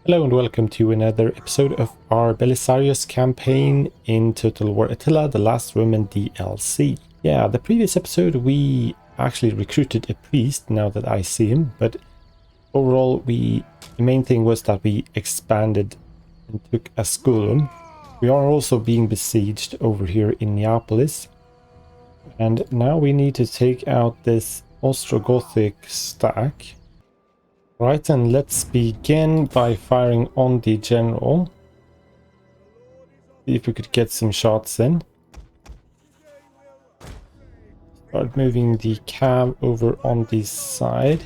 Hello and welcome to another episode of our Belisarius campaign in Total War Attila, the Last Roman DLC. Yeah, the previous episode we actually recruited a priest, now that I see him, but overall the main thing was that we expanded and took Asculum. We are also being besieged over here in Neapolis, and now we need to take out this Ostrogothic stack. Right, and let's begin by firing on the general. See if we could get some shots in. Start moving the cab over on this side.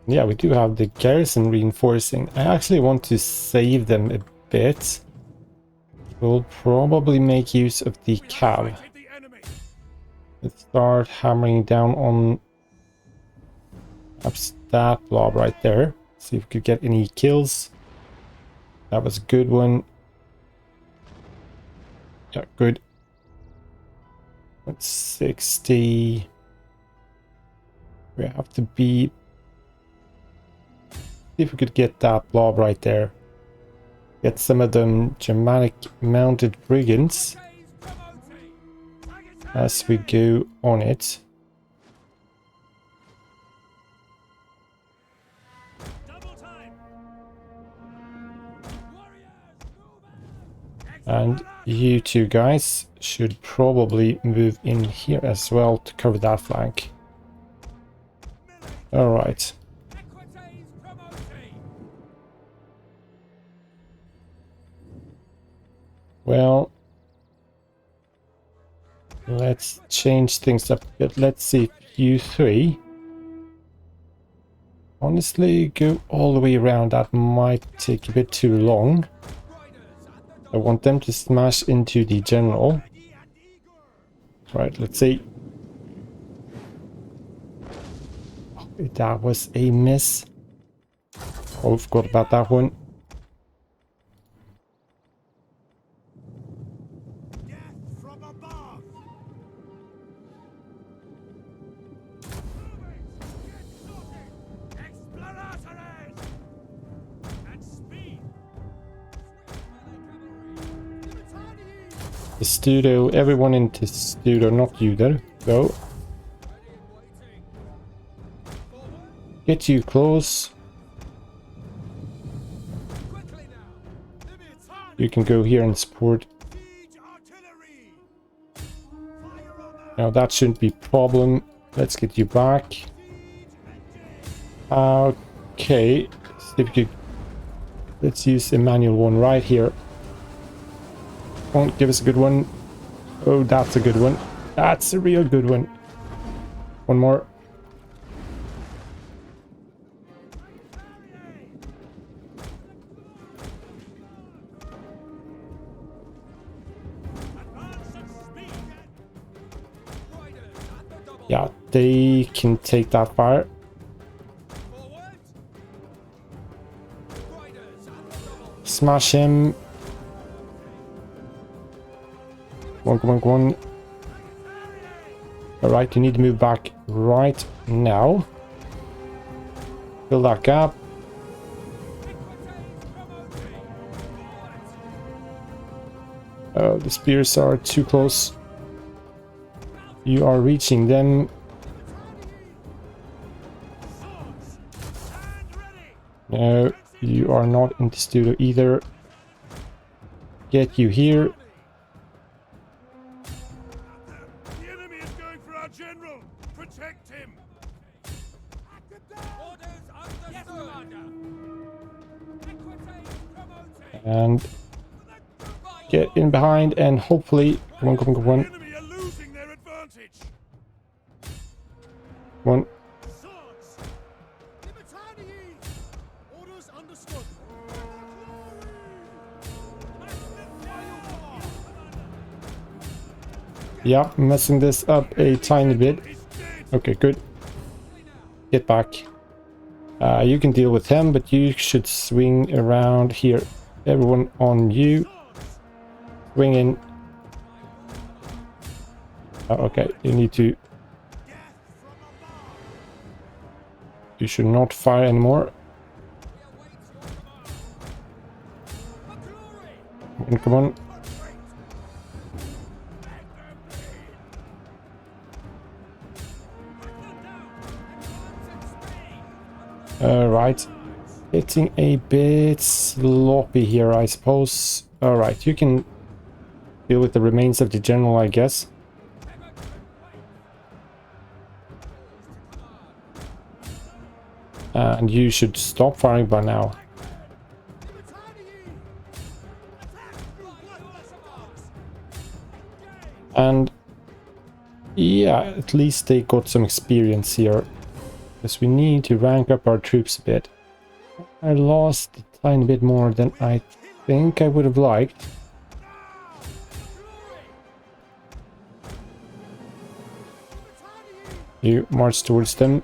Yeah, we do have the garrison reinforcing. I actually want to save them a bit. We'll probably make use of the cab. Let's start hammering down on perhaps that blob right there. See if we could get any kills. That was a good one. Yeah, good. That's 60. We have to be... See if we could get that blob right there. Get some of them Germanic mounted brigands as we go on it. And you two guys should probably move in here as well to cover that flank. Alright. Well, let's change things up a bit. Let's see if you three honestly go all the way around. That might take a bit too long. I want them to smash into the general. Right, let's see. Oh, that was a miss. Oh, forgot about that one. Testudo, everyone in Testudo, not you there. Go. Get you close. You can go here and support. Now that shouldn't be a problem. Let's get you back. Okay. Let's use a manual one right here. Won't give us a good one. Oh, that's a good one. That's a real good one. One more. Yeah, they can take that fire. Smash him. Come on. Alright, you need to move back right now. Fill that gap. Oh, the spears are too close. You are reaching them. No, you are not in the studio either. Get you here. And get in behind and hopefully... Come on. Come on. Yeah, messing this up a tiny bit. Okay, good. Get back. You can deal with him, but you should swing around here. Everyone on you. Swing in. Okay, you need to You should not fire anymore. Come on. Right. Getting a bit sloppy here, I suppose. Alright, you can deal with the remains of the general, I guess. And you should stop firing by now. And yeah, at least they got some experience here. Because we need to rank up our troops a bit. I lost a tiny bit more than I think I would have liked. You march towards them.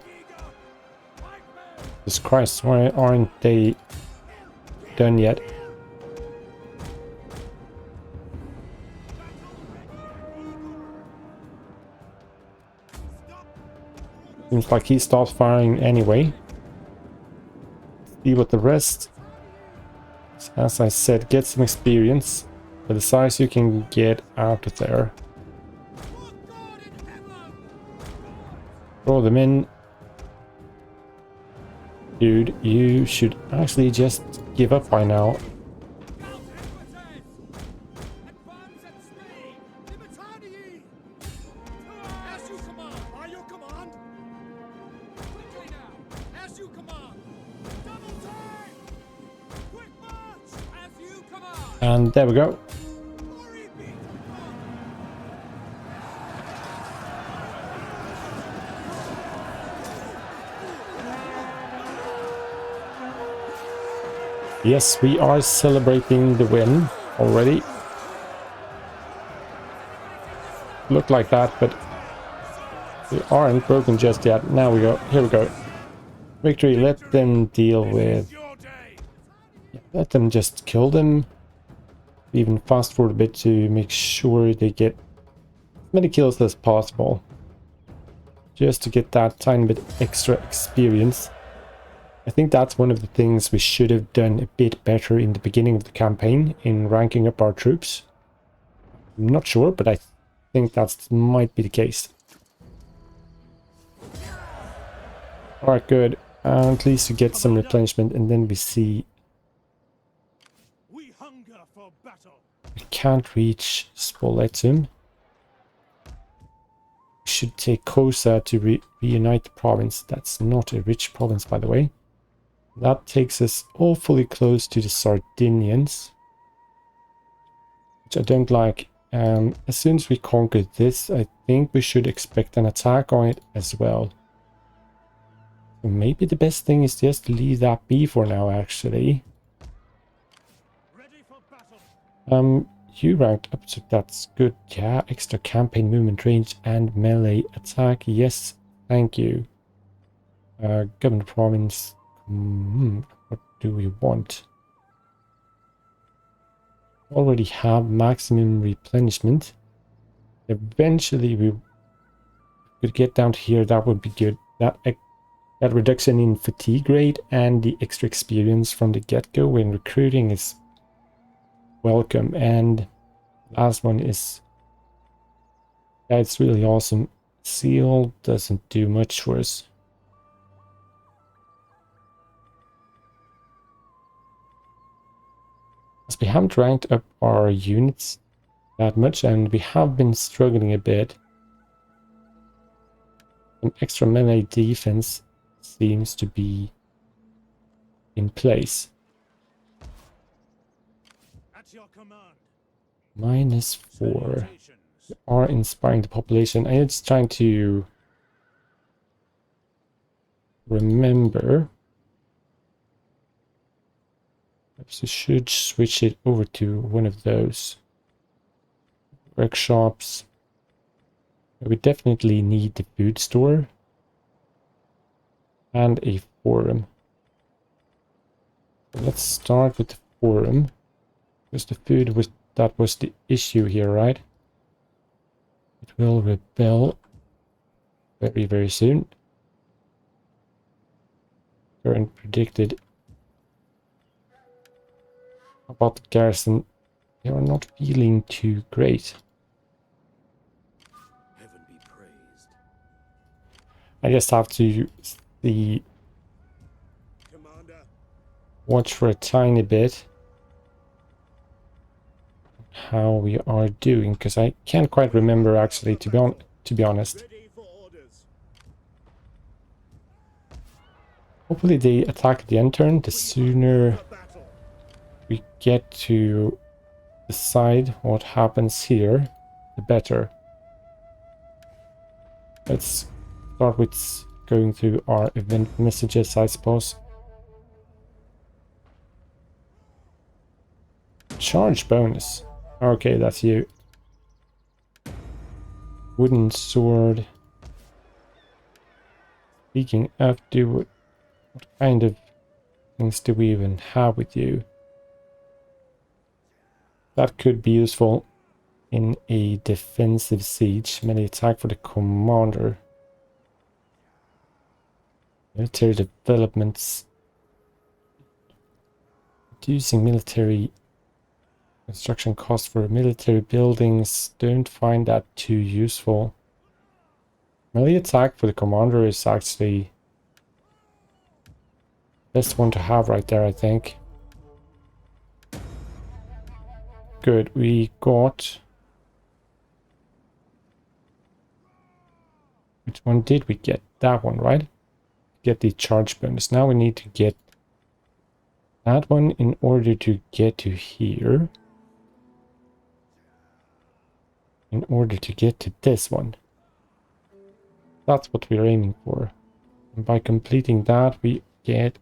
Jesus Christ, why aren't they done yet? Seems like he stopped firing anyway. See what the rest, as I said, get some experience. But the size you can get out of there. Throw them in. Dude, you should actually just give up by now. And there we go. Yes, we are celebrating the win already. Look like that, but we aren't broken just yet. Now we go. Here we go. Victory. Let them deal with. Yeah, let them just kill them. Even fast forward a bit to make sure they get as many kills as possible. Just to get that tiny bit extra experience. I think that's one of the things we should have done a bit better in the beginning of the campaign in ranking up our troops. I'm not sure, but I think that might be the case. Alright, good. At least we get some replenishment, and then we see we can't reach Spoletum. We should take Kosa to reunite the province. That's not a rich province, by the way. That takes us awfully close to the Sardinians, which I don't like. As soon as we conquer this, I think we should expect an attack on it as well. So maybe the best thing is just to leave that be for now, actually. You ranked up, so that's good. Yeah, extra campaign movement range and melee attack. Yes, thank you. Governor province. What do we want? Already have maximum replenishment. Eventually we could get down to here. That would be good. That reduction in fatigue rate and the extra experience from the get-go when recruiting is welcome. And last one is, yeah, it's really awesome. Seal doesn't do much for us. As we haven't ranked up our units that much, and we have been struggling a bit. An extra melee defense seems to be in place. -4. We are inspiring the population. I'm just trying to remember. Perhaps we should switch it over to one of those workshops. We definitely need the food store and a forum. So let's start with the forum, because the food was the issue here, right? It will rebel very, very soon. current predicted. About the garrison, they are not feeling too great. Heaven be praised. I just have to see, Commander. watch for a tiny bit how we are doing, because I can't quite remember actually, to be honest. Ready for orders. Hopefully they attack the end turn. The sooner For battle. we get to decide what happens here, the better. Let's start with going through our event messages, I suppose. Charge bonus. Okay, that's you. Wooden sword. Speaking of, what kind of things do we even have with you? That could be useful in a defensive siege. Melee attack for the commander. Military developments. Reducing military construction costs for military buildings. Don't find that too useful. Melee attack for the commander is actually the best one to have right there, I think. Good, we got... Which one did we get? That one, right? Get the charge bonus. Now we need to get that one in order to get to here. In order to get to this one. That's what we're aiming for. And by completing that, we get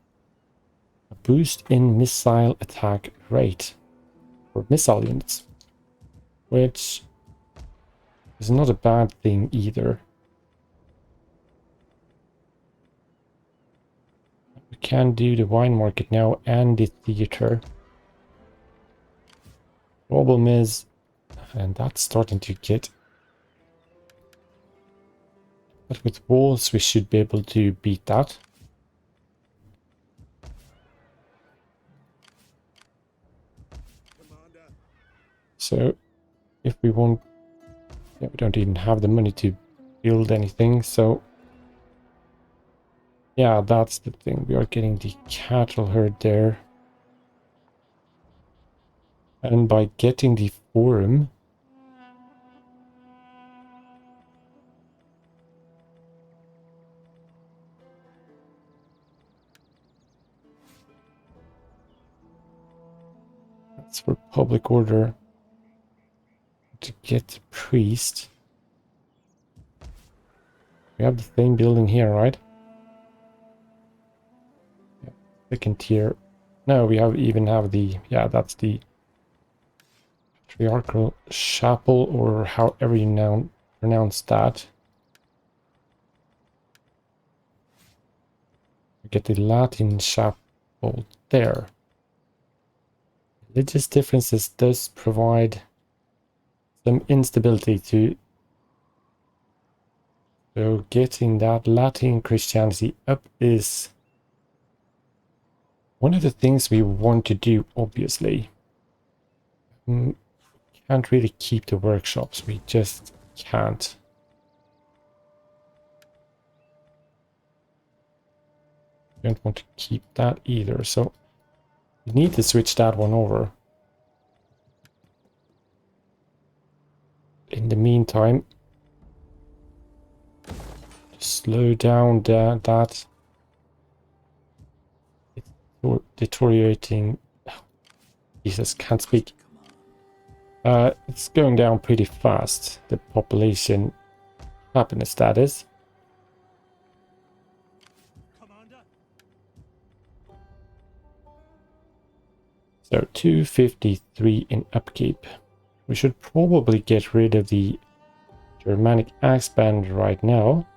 a boost in missile attack rate for missile units, which is not a bad thing either. We can do the wine market now and the theater. Problem is, and that's starting to get... But with walls, we should be able to beat that. Commander. So, if we want... Yeah, we don't even have the money to build anything, so... Yeah, that's the thing. We are getting the cattle herd there. And by getting the forum... That's for public order. To get the priest. We have the same building here, right? Yeah, second tier. No, we even have the... Yeah, that's the patriarchal chapel, or however you now pronounce that. We get the Latin chapel there. Religious differences does provide some instability to... So getting that Latin Christianity up is one of the things we want to do, obviously. Can't really keep the workshops, we just can't. Don't want to keep that either, so we need to switch that one over. In the meantime, slow down that. It's deteriorating. Jesus, can't speak. It's going down pretty fast, the population happiness status. Commander. So 253 in upkeep. We should probably get rid of the Germanic axe band right now.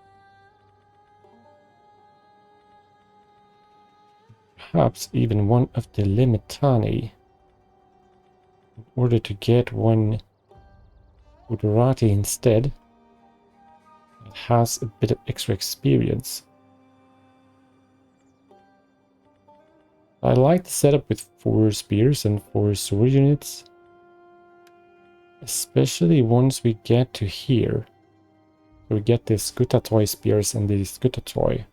Perhaps even one of the Limitani. In order to get one Gujarati instead. It has a bit of extra experience. I like the setup with 4 spears and 4 sword units. Especially once we get to here. We get the Skutatoi spears and the Skutatoi.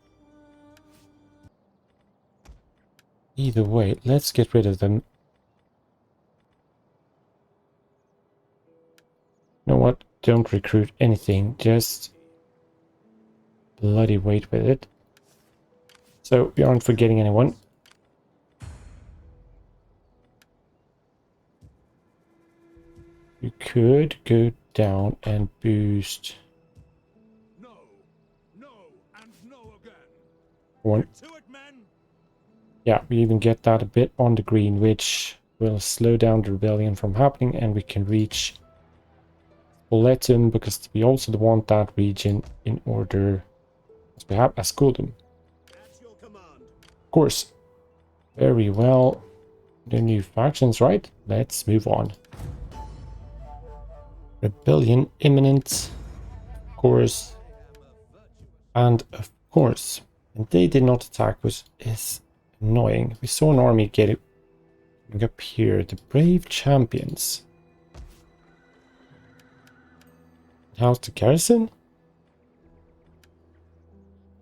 Either way, let's get rid of them. You know what? Don't recruit anything. Just bloody wait with it. So we aren't forgetting anyone. You could go down and boost No, no, and no again. one. To it, men. Yeah, we even get that a bit on the green, which will slow down the rebellion from happening, and we can reach Spoletum because we also want that region in order as we have Asculdum. At your command. Of course. Very well. The new factions, right? Let's move on. Rebellion imminent, of course. And of course, and they did not attack, which is annoying. We saw an army getting up here. The brave champions. How's the garrison?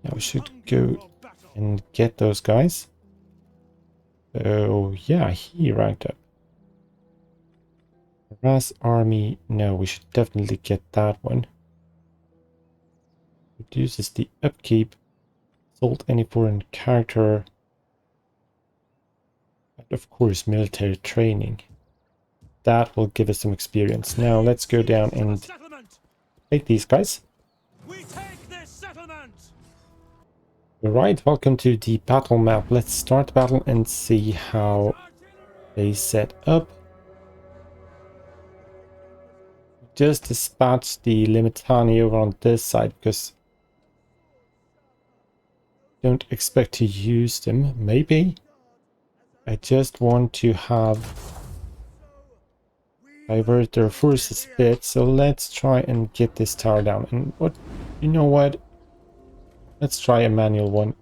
Yeah, we should go and get those guys. So yeah, he ranked up. Harass army. No, we should definitely get that one. Reduces the upkeep. Sold any foreign character. And of course, military training. That will give us some experience. Now let's go down and take these guys. We take this settlement. Alright, welcome to the battle map. Let's start the battle and see how they set up. Just dispatch the Limitani over on this side because don't expect to use them. Maybe. I just want to have divert their forces a bit. So let's try and get this tower down. And what, you know what? Let's try a manual one.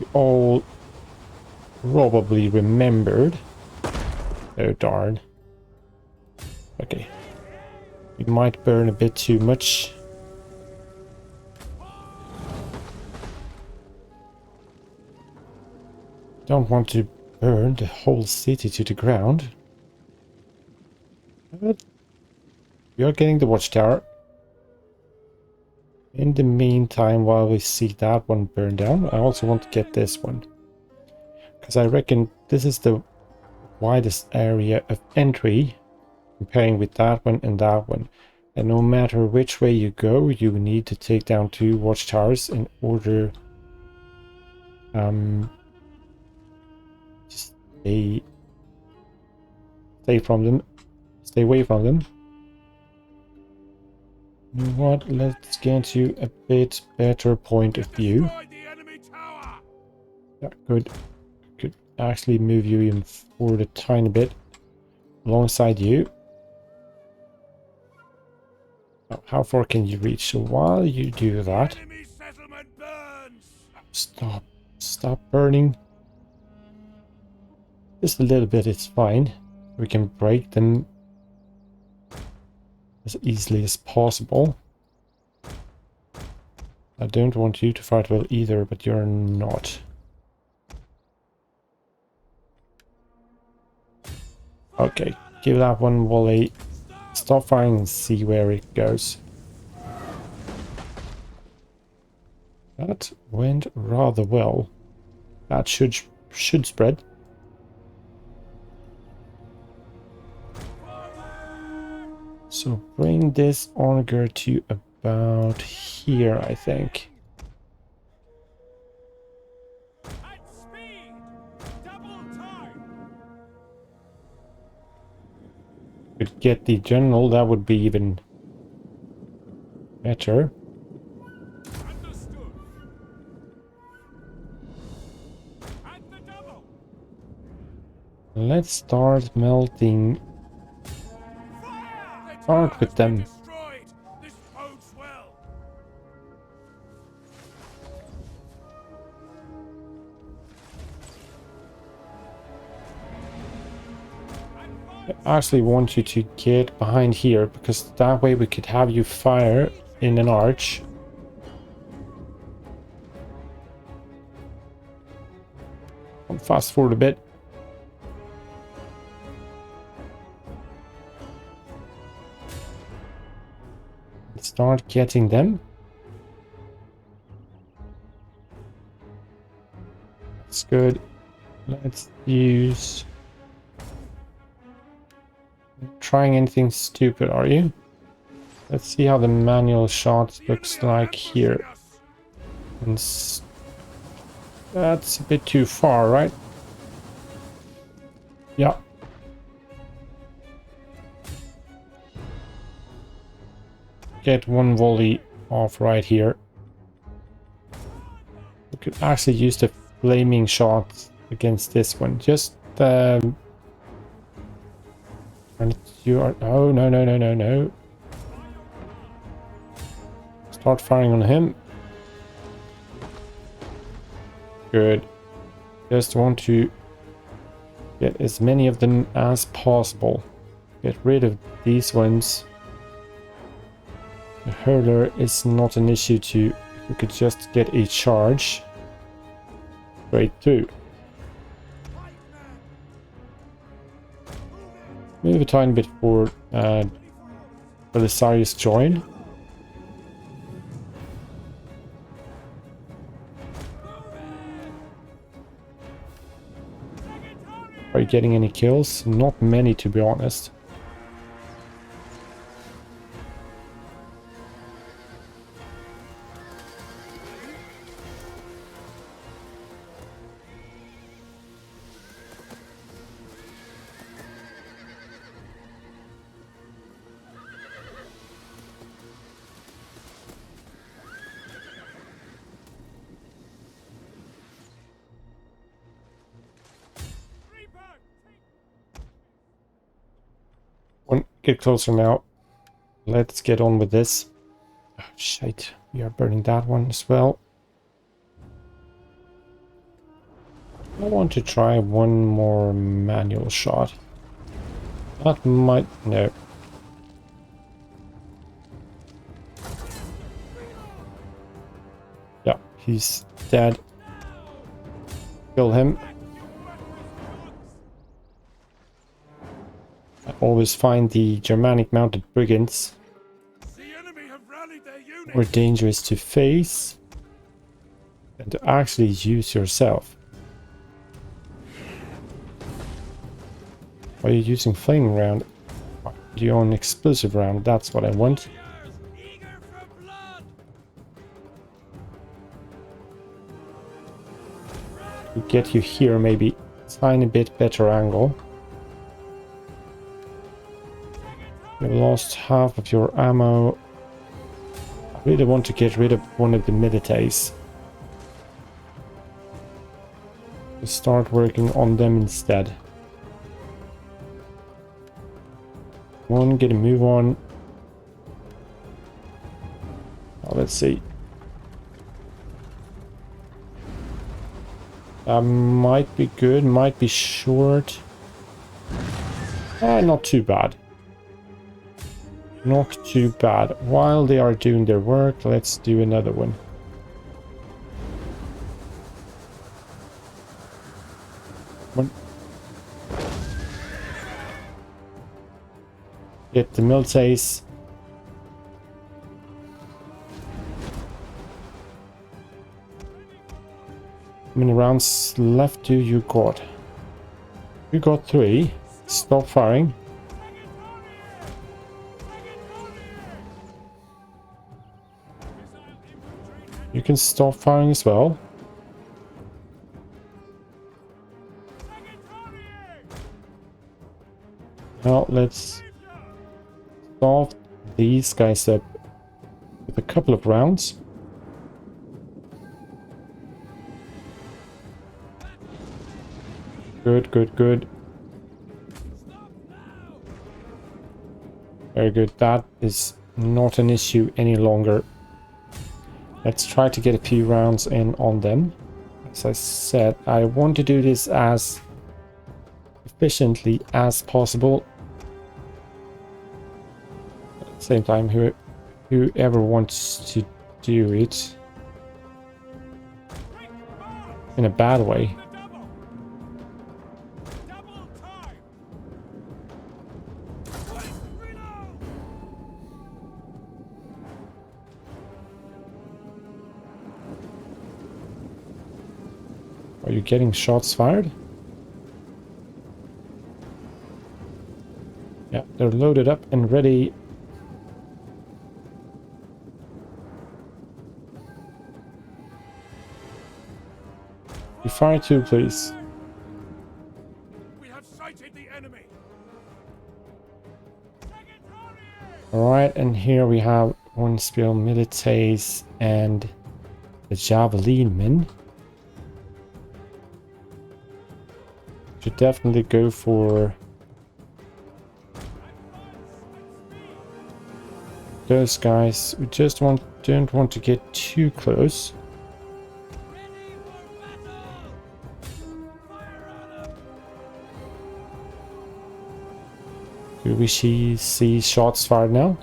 We all probably remembered. Oh darn. Okay. We might burn a bit too much. Don't want to burn the whole city to the ground. But we are getting the watchtower. In the meantime, while we see that one burn down, I also want to get this one. Because I reckon this is the widest area of entry, comparing with that one and that one. And no matter which way you go, you need to take down 2 watchtowers in order to stay from them, stay away from them. You know what? Let's get you a bit better point of view. Yeah, good. Could actually move you even forward a tiny bit alongside you. Now, how far can you reach? So while you do that, stop burning. Just a little bit, it's fine. We can break them as easily as possible. I don't want you to fight well either, but you're not. Okay, give that one volley. Stop firing and see where it goes. That went rather well. That should spread. So bring this auger to about here, I think. At speed. Double time. Could get the general, that would be even better. Understood. At the double. Let's start melting. Start with them. Destroyed. This bodes well. actually want you to get behind here, because that way we could have you fire in an arch. I'll fast forward a bit. Start getting them. That's good. Let's use... Trying anything stupid, are you? Let's see how the manual shot looks like here. And that's a bit too far, right? Yeah. Get one volley off right here. We could actually use the flaming shot against this one. Just and you are... Oh, no, no, no, no, no. Start firing on him. Good. Just want to get as many of them as possible. Get rid of these ones. The hurler is not an issue to... We could just get a charge straight through. Move a tiny bit forward for the Sirius join. Are you getting any kills? Not many, to be honest. Get closer now. Let's get on with this. Oh, shite. We are burning that one as well. I want to try one more manual shot. That might... No. Yeah, he's dead. Kill him. I always find the Germanic mounted brigands more dangerous to face than to actually use yourself. Are you using flaming round? You're on explosive round, that's what I want. To get you here, maybe a tiny bit better angle. You've lost half of your ammo. I really want to get rid of one of the milites. Start working on them instead. Come on, get a move on. Now, let's see. Might be good, might be short. Not too bad. Not too bad. While they are doing their work, let's do another one. Get the milites. How many rounds left do you got? You got 3. Stop firing. You can stop firing as well. Now let's solve these guys up with a couple of rounds. Good, good, good. Very good. That is not an issue any longer. Let's try to get a few rounds in on them. As I said, I want to do this as efficiently as possible. Same time, whoever wants to do it in a bad way. Double time. Quick reload. Are you getting shots fired? Yeah, they're loaded up and ready. You fire too, please. We have sighted the enemy. Alright, and here we have one Spiel Milites and the Javelin men. Should definitely go for those guys. We just don't want to get too close. Do we see shots fired now?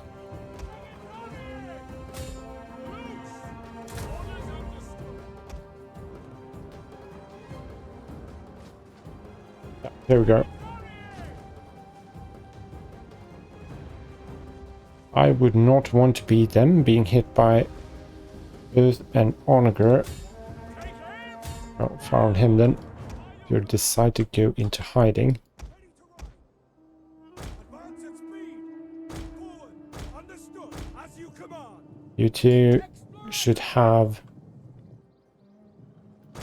Yeah, there we go. I would not want to be them being hit by both an onager. Oh, found him then. You decide to go into hiding. Advance at speed. Forward. Understood. As you command. You two should have...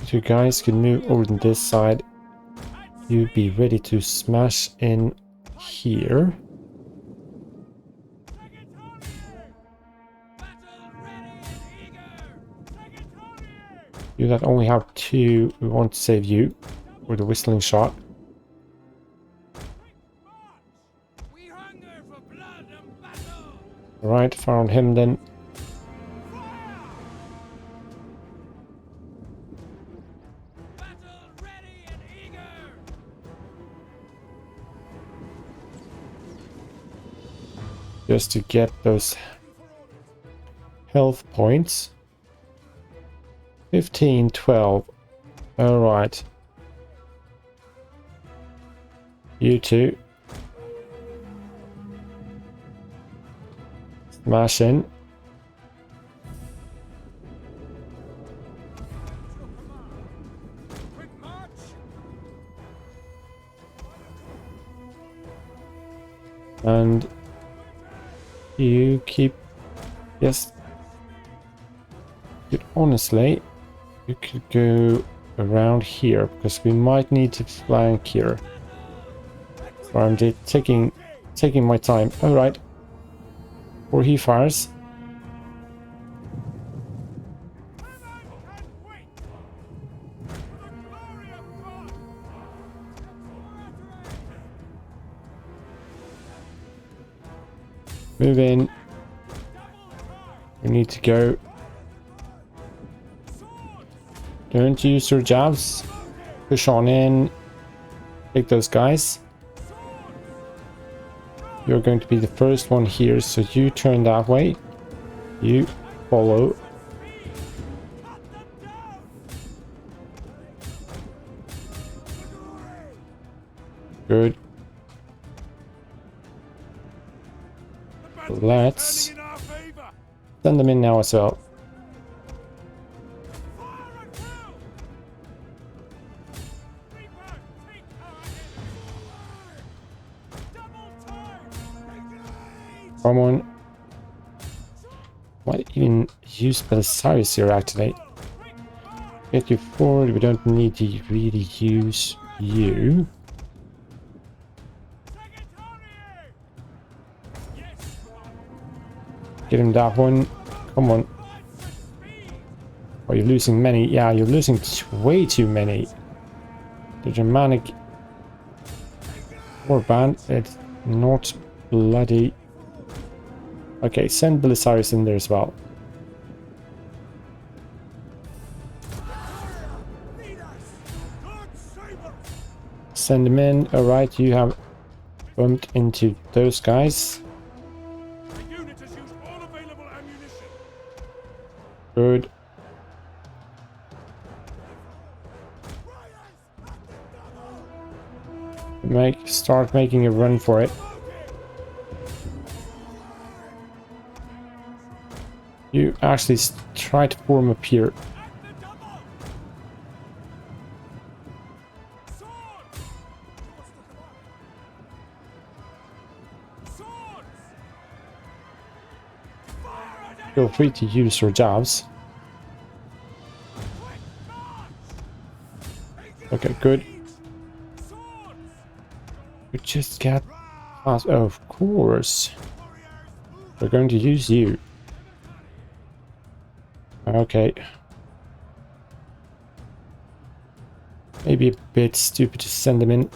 You guys can move over to this side. You be ready to smash in here. You that only have two, we want to save you with a whistling shot. We hunger for blood and battle. Alright, found him then. Battle ready and eager. Just to get those health points. 15, 12. Alright. You two. Smash in. Quick march. And you keep... Yes. But honestly, you could go around here, because we might need to flank here. So I'm just taking my time. Alright. Before he fires. Move in. We need to go. Don't use your jabs. Push on in. Take those guys. You're going to be the first one here, so you turn that way. You follow. Good. Let's send them in now as well. Come on. Might even use Belisarius here activate. Get you forward, we don't need to really use you. Get him that one. Come on. Oh, you're losing many. Yeah, you're losing way too many. The Germanic warband, it's not bloody. Okay, send Belisarius in there as well. Send him in. Alright, you have bumped into those guys. The unit Good. Start making a run for it. You actually try to form up here. Feel free to use your jabs. Okay, good. You just get past. Oh, of course. We're going to use you. Okay. Maybe a bit stupid to send them in.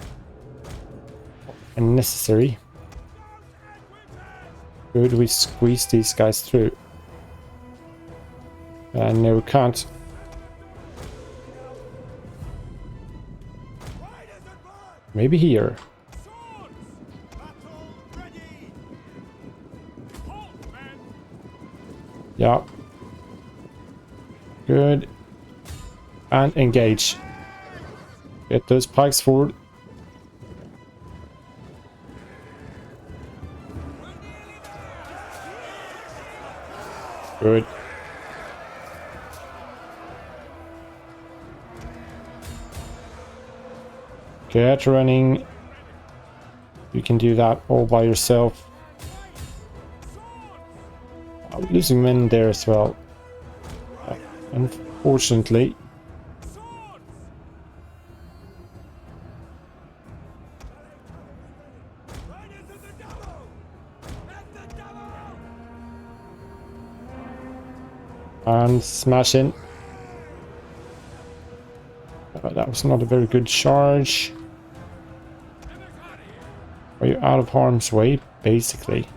Unnecessary. Good, we squeeze these guys through. No, we can't. Maybe here. Yeah. Good. And engage. Get those pikes forward. Good. Get running. You can do that all by yourself. I'm losing men there as well. Unfortunately. And smash in. That was not a very good charge. Are you out of harm's way, basically?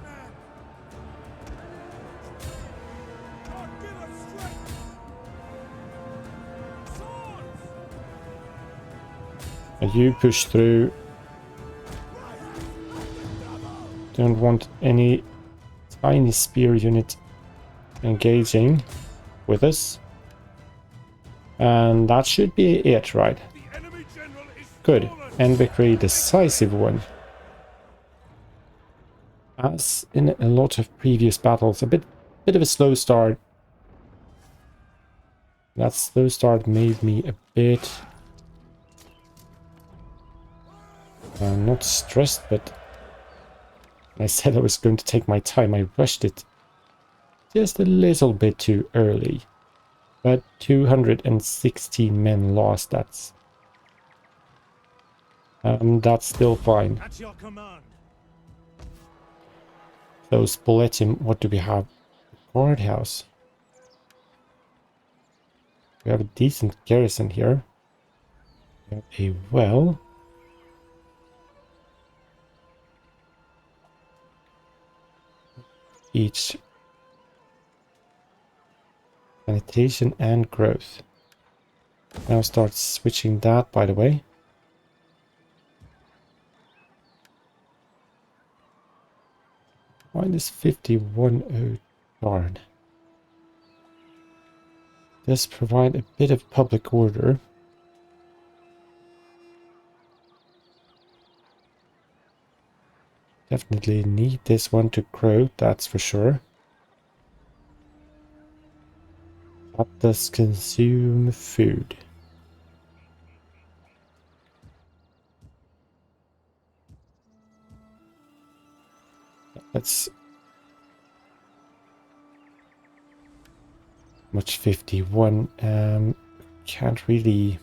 And you push through. Don't want any tiny spear unit engaging with us. And that should be it, right? Good. And victory, decisive one. As in a lot of previous battles, a bit of a slow start. That slow start made me a bit not stressed, but I said I was going to take my time. I rushed it just a little bit too early. But 216 men lost. That's still fine. At your command. So Spoletim, what do we have? Guardhouse. We have a decent garrison here. We have a well. Each sanitation and growth. Now start switching that, by the way. Minus 51 guard. Does provide a bit of public order. Definitely need this one to grow, that's for sure. That does consume food. Let's... Much 51. Can't really...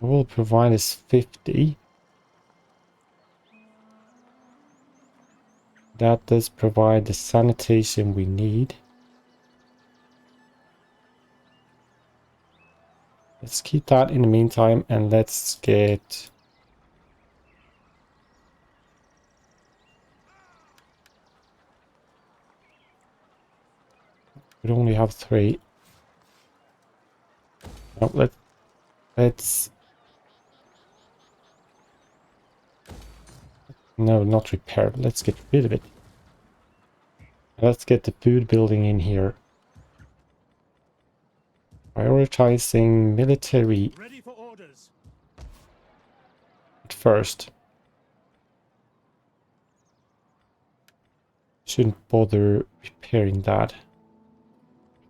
All provide is 50. That does provide the sanitation we need. Let's keep that in the meantime, and let's get... We only have 3. No, let's... No, not repair. Let's get rid of it. Let's get the food building in here. Prioritizing military Ready for orders. at first. Shouldn't bother repairing that.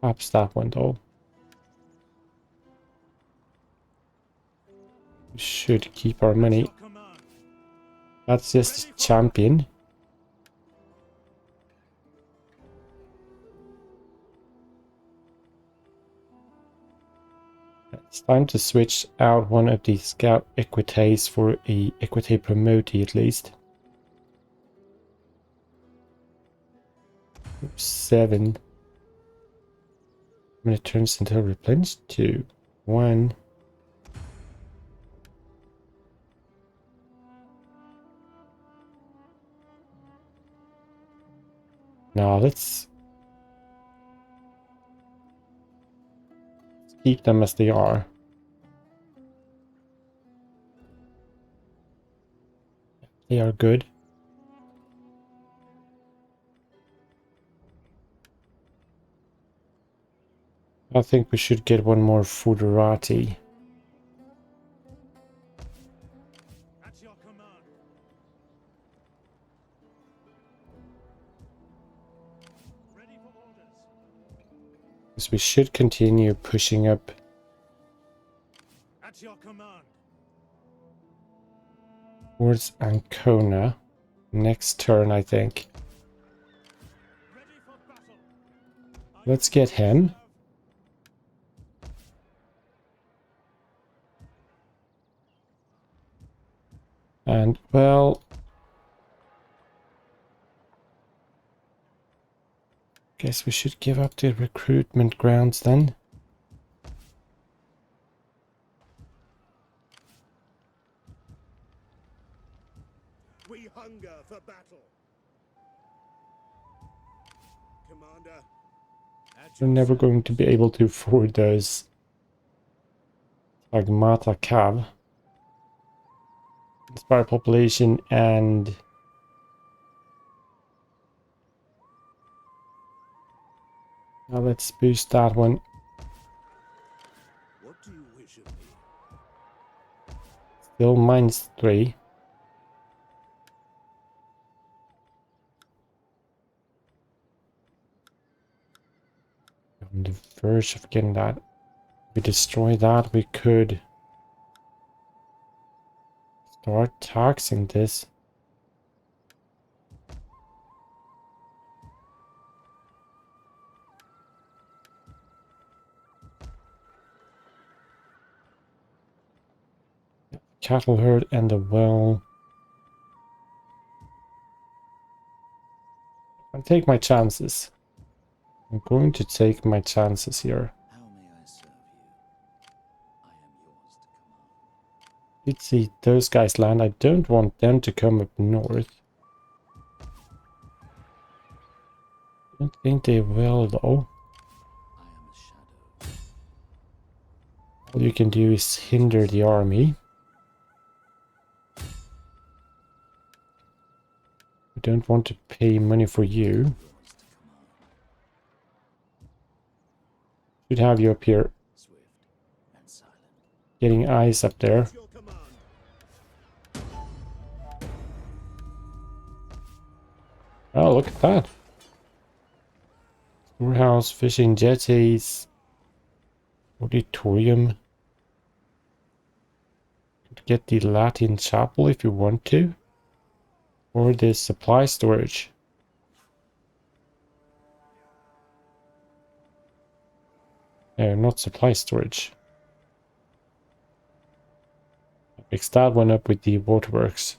Perhaps that one though. We should keep our money. Your command. That's just a champion. It's time to switch out one of these scout equites for a equite promotee at least. 7. How many turns until replenished? 2. 1. Now let's keep them as they are. They are good. I think we should get one more Foderati. At your command. Ready for orders. Because we should continue pushing up. At your command. Towards Ancona. Next turn, I think. Ready for battle. Let's get him. And, well... guess we should give up the recruitment grounds then. We hunger for battle. Commander. We're never going to be able to afford those Agmata Cav. Inspire population and now let's boost that one. What do you wish of me? Still -3. On the verge of getting that. If we destroy that, we could start taxing this. Cattle herd and the well. I'll take my chances. I'm going to take my chances here. How may I serve you? I am yours to command. Let's see those guys land. I don't want them to come up north. Don't think they will though. I am a shadow. All you can do is hinder the army. I don't want to pay money for you. Yours to command. Should have you up here Swift and silent. getting eyes up there. At your command. Oh, look at that. Storehouse, fishing jetties, auditorium. Could get the Latin chapel if you want to. Or the supply storage. No, not supply storage. Mix that one up with the waterworks.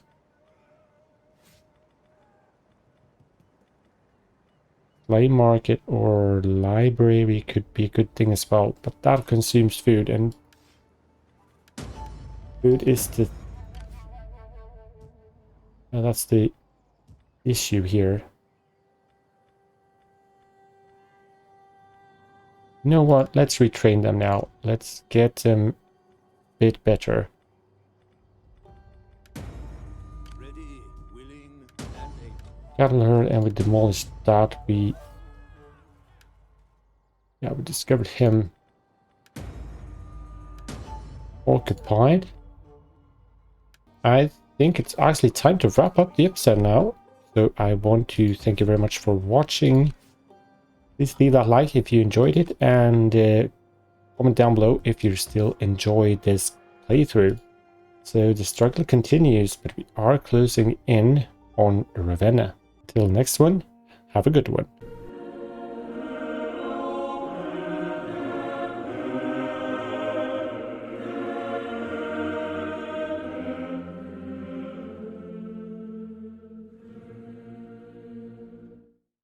Play market or library could be a good thing as well, but that consumes food, and food is the that's the issue here. You know what? Let's retrain them now. Let's get them a bit better. Ready, willing, and able. Attila, and we demolished that. We discovered him occupied. I think it's actually time to wrap up the episode now. So I want to thank you very much for watching. Please leave that like if you enjoyed it, and comment down below if you still enjoy this playthrough. So the struggle continues, but we are closing in on Ravenna. Until next one, have a good one.